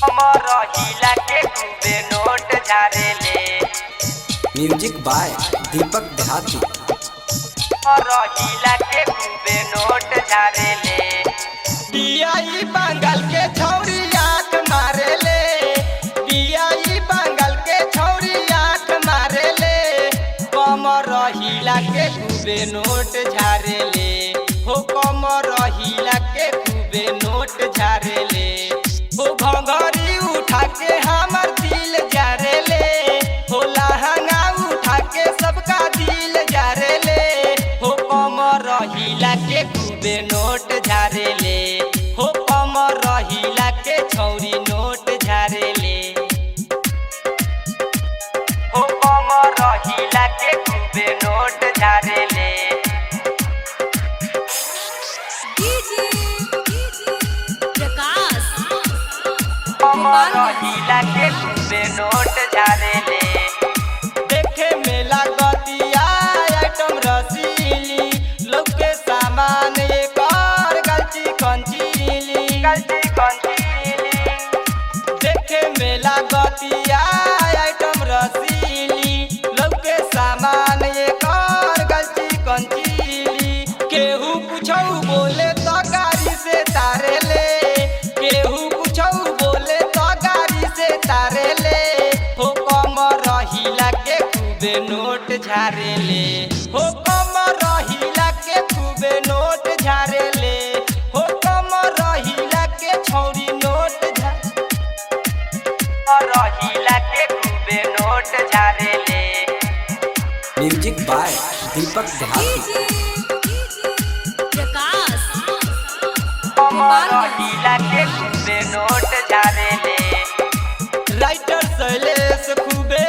कमर हिला के खूबे नोट झारेले। म्यूजिक बाय दीपक देहाती। कमर हिला के खूबे नोट झारेले। बियाई बंगाल के छौरी आँख मारेले, बियाई बंगाल के छौरी आँख मारेले। कमर हिला के खूबे नोट झारेले, हो कमर हिला के खूबे नोट झारेले। हो घंघरी उठा के हमर दिल जारेले, हो लहंगा उठा के सबका दिल जारेले। हो कमर हिला के खूबे नोट झारेले, हो कमर हिला के छौरी नोट झारेले। हो कमर हिला के खूबे नोट झारेले। कमर हिला के खूबे नोट झारेले। देखे में लागतिया आइटम रसीली, लोग के सामान एकर गलती कंचीली। गलती कंचीली। देखे में लागतिया आइटम रसीली, लोग के सामान एकर गलती कंचीली। केहू कुछौ बोले तो गाड़ी से तारेले, केहू कुछौ बोले तो गाड़ी से तारेले। हो कमर हिला के खूबे नोट झारेले, हो कमर हिला के खूबे नोट झारेले। हो कमर हिला के छौरी नोट कमर हिला के खूबे नोट झारेले। म्यूजिक बाय दीपक देहाती। कमर हिला के खूबे नोट झारेले। राइटर शैलेश खूबे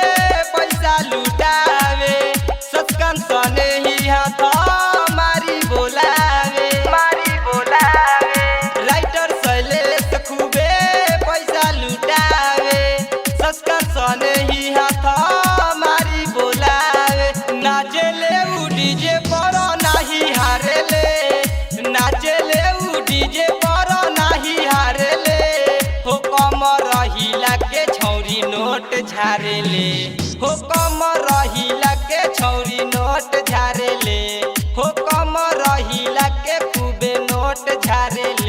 पैसा लुटावे, सचकन सने ही हाथ मारी बोलावे। मारी बोलावे। राइटर शैलेश खूबे पैसा लुटावे, सचकन सने ही हाथ मारी बोलावे। नाचेले उ डीजे पर नाही हारेले, नाचेले उ डीजे पर नाही हारेले। हो कमर हिला के छौरी नोट झारेले, हो कमर हिला के छौरी नोट झारेले। हो कमर हिला के खूबे नोट झारेले।